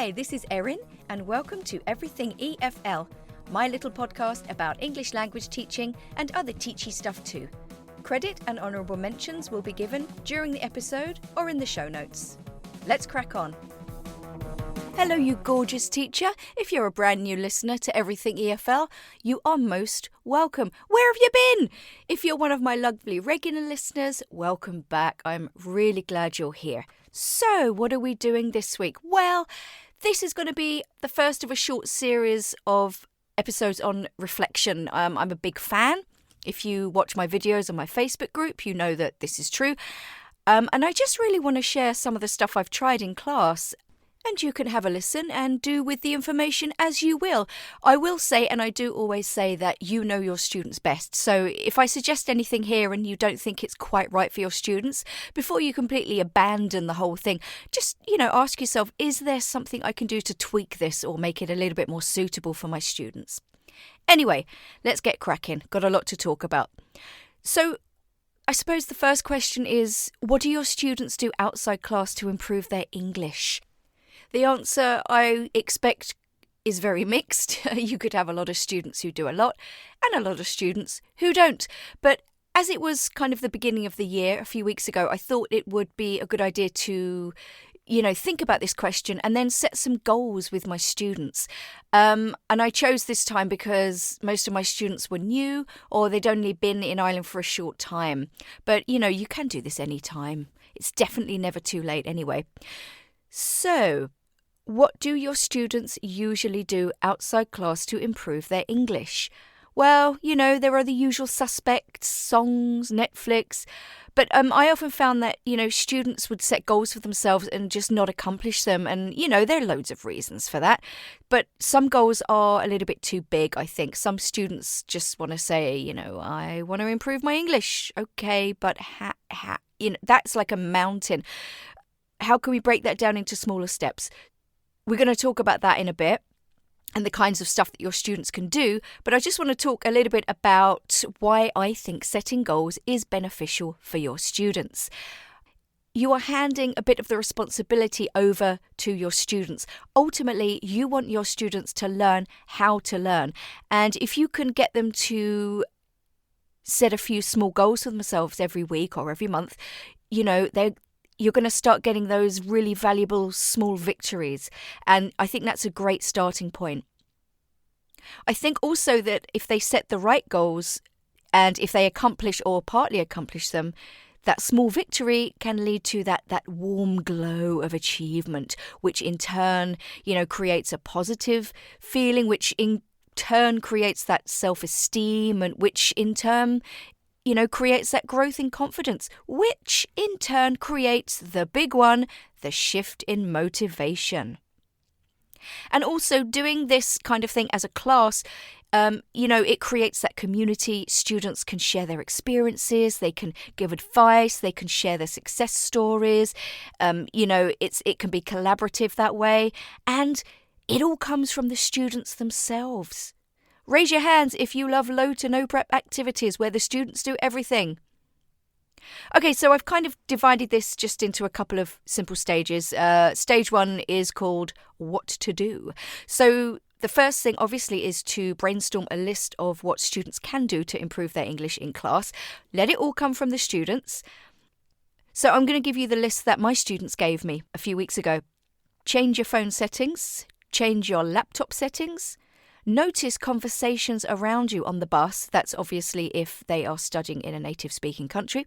Hi, this is Erin, and welcome to Everything EFL, my little podcast about English language teaching and other teachy stuff too. Credit and honourable mentions will be given during the episode or in the show notes. Let's crack on. Hello, you gorgeous teacher. If you're a brand new listener to Everything EFL, you are most welcome. Where have you been? If you're one of my lovely regular listeners, welcome back. I'm really glad you're here. So, what are we doing this week? Well, this is going to be the first of a short series of episodes on reflection. I'm a big fan. If you watch my videos on my Facebook group, you know that this is true. And I just really want to share some of the stuff I've tried in class. And you can have a listen and do with the information as you will. I will say, and I do always say, that you know your students best. So if I suggest anything here and you don't think it's quite right for your students, before you completely abandon the whole thing, just, ask yourself, is there something I can do to tweak this or make it a little bit more suitable for my students? Anyway, let's get cracking. Got a lot to talk about. So I suppose the first question is, what do your students do outside class to improve their English? The answer, I expect, is very mixed. You could have a lot of students who do a lot and a lot of students who don't. But as it was kind of the beginning of the year, a few weeks ago, I thought it would be a good idea to, think about this question and then set some goals with my students. And I chose this time because most of my students were new or they'd only been in Ireland for a short time. But, you can do this any time. It's definitely never too late anyway. So, what do your students usually do outside class to improve their English? Well, there are the usual suspects, songs, Netflix. But I often found that, students would set goals for themselves and just not accomplish them. And, there are loads of reasons for that. But some goals are a little bit too big, I think. Some students just want to say, I want to improve my English. Okay, but that's like a mountain. How can we break that down into smaller steps? We're going to talk about that in a bit and the kinds of stuff that your students can do. But I just want to talk a little bit about why I think setting goals is beneficial for your students. You are handing a bit of the responsibility over to your students. Ultimately, you want your students to learn how to learn. And if you can get them to set a few small goals for themselves every week or every month, you're going to start getting those really valuable small victories. And I think that's a great starting point. I think also that if they set the right goals and if they accomplish or partly accomplish them, that small victory can lead to that warm glow of achievement, which in turn, creates a positive feeling, which in turn creates that self-esteem, and which in turn creates that growth in confidence, which in turn creates the big one, the shift in motivation. And also doing this kind of thing as a class, it creates that community. Students can share their experiences, they can give advice, they can share their success stories. It can be collaborative that way. And it all comes from the students themselves. Raise your hands if you love low to no prep activities where the students do everything. Okay, so I've kind of divided this just into a couple of simple stages. Stage 1 is called what to do. So the first thing obviously is to brainstorm a list of what students can do to improve their English in class. Let it all come from the students. So I'm going to give you the list that my students gave me a few weeks ago. Change your phone settings. Change your laptop settings. Notice conversations around you on the bus. That's obviously if they are studying in a native speaking country.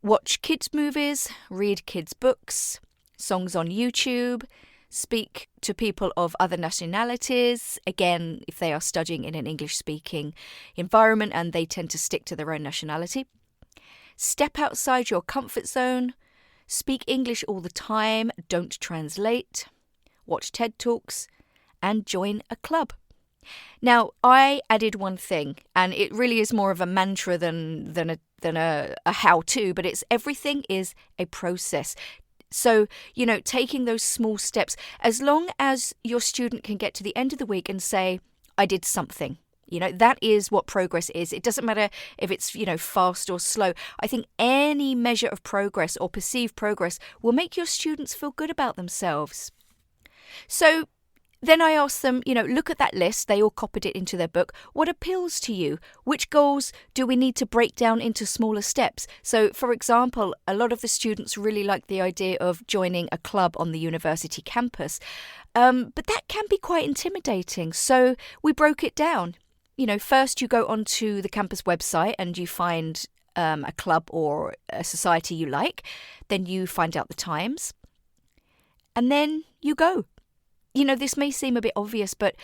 Watch kids' movies, read kids' books, songs on YouTube, speak to people of other nationalities. Again, if they are studying in an English speaking environment and they tend to stick to their own nationality. Step outside your comfort zone. Speak English all the time. Don't translate. Watch TED Talks and join a club. Now, I added one thing, and it really is more of a mantra than a how-to, but it's everything is a process. So, taking those small steps, as long as your student can get to the end of the week and say, I did something. That is what progress is. It doesn't matter if it's, fast or slow. I think any measure of progress or perceived progress will make your students feel good about themselves. So then I asked them, look at that list. They all copied it into their book. What appeals to you? Which goals do we need to break down into smaller steps? So, for example, a lot of the students really like the idea of joining a club on the university campus. But that can be quite intimidating. So we broke it down. First you go onto the campus website and you find a club or a society you like. Then you find out the times. And then you go. This may seem a bit obvious, but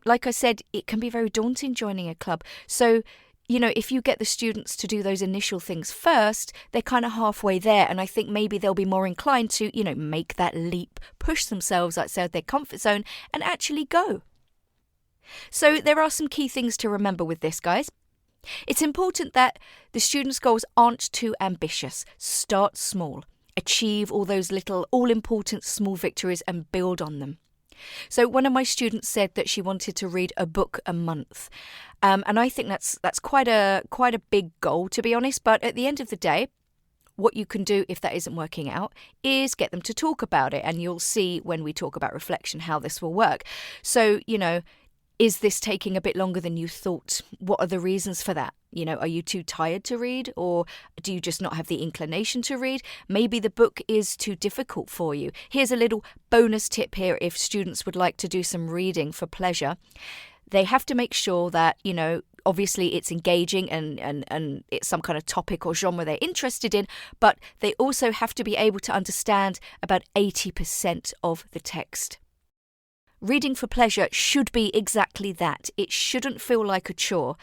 like I said, it can be very daunting joining a club. So, if you get the students to do those initial things first, they're kind of halfway there. And I think maybe they'll be more inclined to, make that leap, push themselves outside their comfort zone and actually go. So there are some key things to remember with this, guys. It's important that the students' goals aren't too ambitious. Start small. Achieve all those little all-important small victories and build on them. So one of my students said that she wanted to read a book a month. And I think that's quite a big goal, to be honest. But at the end of the day, what you can do if that isn't working out is get them to talk about it. And you'll see when we talk about reflection how this will work. So, is this taking a bit longer than you thought? What are the reasons for that? Are you too tired to read, or do you just not have the inclination to read? Maybe the book is too difficult for you. Here's a little bonus tip here if students would like to do some reading for pleasure. They have to make sure that, obviously it's engaging and it's some kind of topic or genre they're interested in, but they also have to be able to understand about 80% of the text. Reading for pleasure should be exactly that. It shouldn't feel like a chore.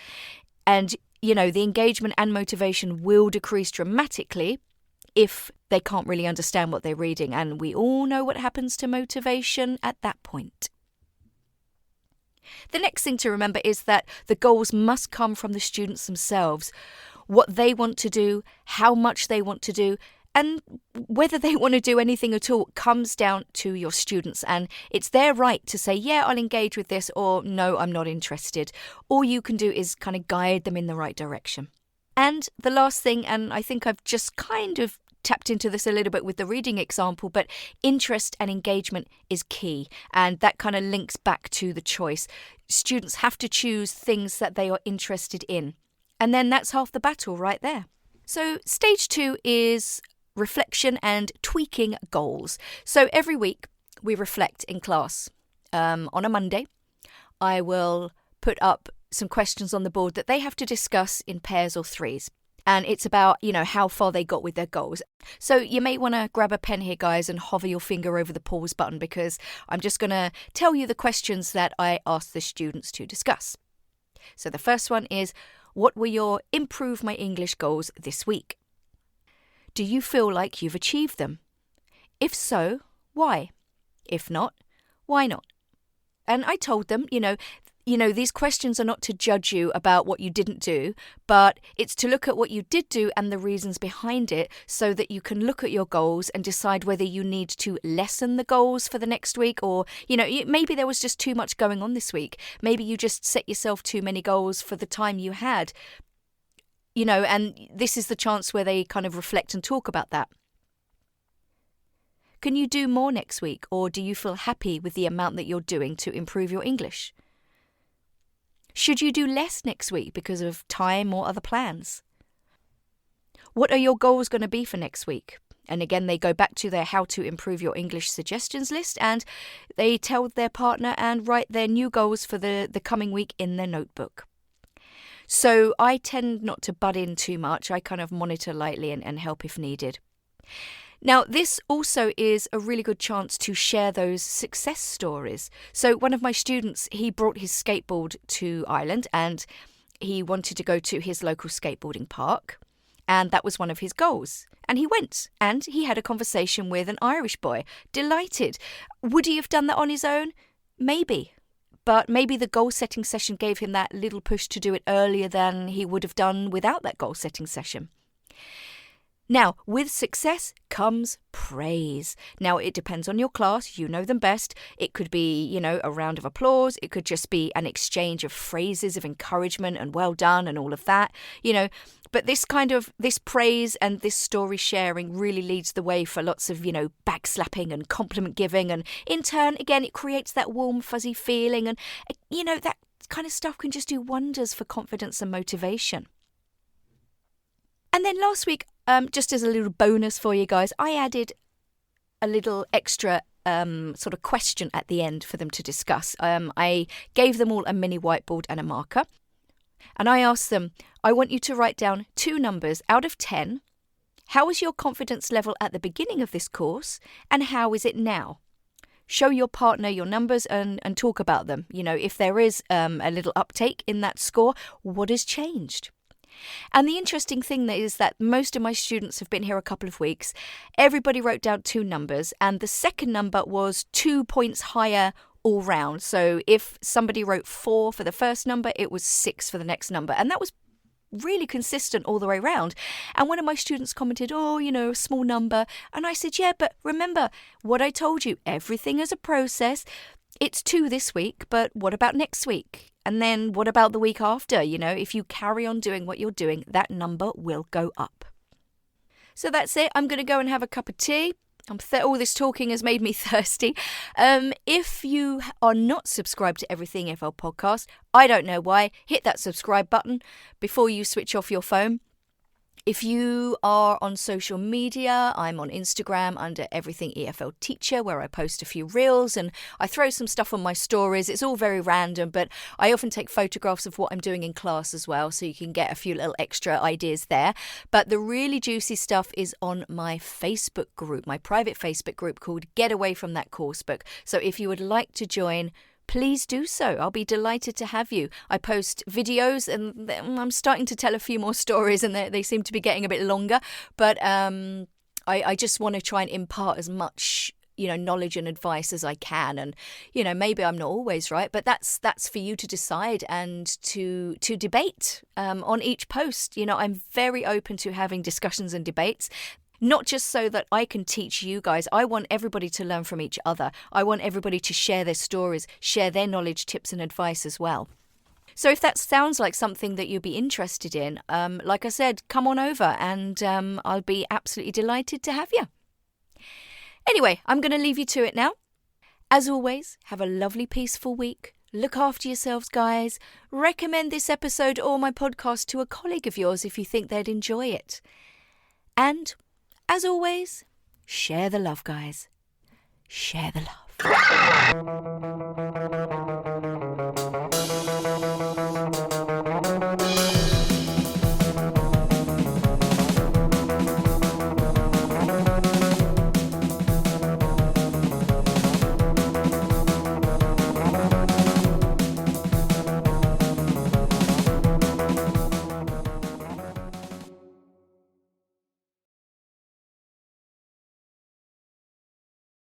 And, the engagement and motivation will decrease dramatically if they can't really understand what they're reading. And we all know what happens to motivation at that point. The next thing to remember is that the goals must come from the students themselves. What they want to do, how much they want to do, and whether they want to do anything at all comes down to your students. And it's their right to say, yeah, I'll engage with this, or no, I'm not interested. All you can do is kind of guide them in the right direction. And the last thing, and I think I've just kind of tapped into this a little bit with the reading example, but interest and engagement is key. And that kind of links back to the choice. Students have to choose things that they are interested in. And then that's half the battle right there. So stage 2 is reflection and tweaking goals. So every week we reflect in class. On a Monday, I will put up some questions on the board that they have to discuss in pairs or threes. And it's about, how far they got with their goals. So you may want to grab a pen here, guys, and hover your finger over the pause button, because I'm just going to tell you the questions that I asked the students to discuss. So the first one is, what were your improve my English goals this week? Do you feel like you've achieved them? If so, why? If not, why not? And I told them, these questions are not to judge you about what you didn't do, but it's to look at what you did do and the reasons behind it, so that you can look at your goals and decide whether you need to lessen the goals for the next week, or, maybe there was just too much going on this week. Maybe you just set yourself too many goals for the time you had. And this is the chance where they kind of reflect and talk about that. Can you do more next week, or do you feel happy with the amount that you're doing to improve your English? Should you do less next week because of time or other plans? What are your goals going to be for next week? And again, they go back to their how to improve your English suggestions list, and they tell their partner and write their new goals for the coming week in their notebook. So I tend not to butt in too much. I kind of monitor lightly and help if needed. Now, this also is a really good chance to share those success stories. So one of my students, he brought his skateboard to Ireland and he wanted to go to his local skateboarding park. And that was one of his goals. And he went and he had a conversation with an Irish boy. Delighted. Would he have done that on his own? Maybe. But maybe the goal-setting session gave him that little push to do it earlier than he would have done without that goal-setting session. Now, with success comes praise. Now, it depends on your class. You know them best. It could be, a round of applause. It could just be an exchange of phrases of encouragement and well done and all of that, But this praise and this story sharing really leads the way for lots of, backslapping and compliment giving. And in turn, again, it creates that warm, fuzzy feeling. And, that kind of stuff can just do wonders for confidence and motivation. And then last week, just as a little bonus for you guys, I added a little extra sort of question at the end for them to discuss. I gave them all a mini whiteboard and a marker. And I asked them, I want you to write down 2 numbers out of 10. How was your confidence level at the beginning of this course? And how is it now? Show your partner your numbers and talk about them. If there is a little uptake in that score, what has changed? And the interesting thing is that most of my students have been here a couple of weeks. Everybody wrote down 2 numbers, and the second number was 2 points higher all round. So if somebody wrote 4 for the first number, it was 6 for the next number. And that was really consistent all the way around. And one of my students commented, a small number. And I said, yeah, but remember what I told you, everything is a process. It's 2 this week, but what about next week? And then what about the week after? If you carry on doing what you're doing, that number will go up. So that's it. I'm going to go and have a cup of tea. All this talking has made me thirsty. If you are not subscribed to Everything EFL podcast, I don't know why, hit that subscribe button before you switch off your phone. If you are on social media, I'm on Instagram under Everything EFL Teacher, where I post a few reels and I throw some stuff on my stories. It's all very random, but I often take photographs of what I'm doing in class as well, so you can get a few little extra ideas there. But the really juicy stuff is on my Facebook group, my private Facebook group called Get Away From That Coursebook. So if you would like to join, please do so. I'll be delighted to have you. I post videos and I'm starting to tell a few more stories and they seem to be getting a bit longer. But I just want to try and impart as much, knowledge and advice as I can. And, maybe I'm not always right, but that's for you to decide and to debate on each post. I'm very open to having discussions and debates. Not just so that I can teach you guys. I want everybody to learn from each other. I want everybody to share their stories, share their knowledge, tips and advice as well. So if that sounds like something that you'd be interested in, like I said, come on over and I'll be absolutely delighted to have you. Anyway, I'm going to leave you to it now. As always, have a lovely, peaceful week. Look after yourselves, guys. Recommend this episode or my podcast to a colleague of yours if you think they'd enjoy it. And as always, share the love, guys. Share the love.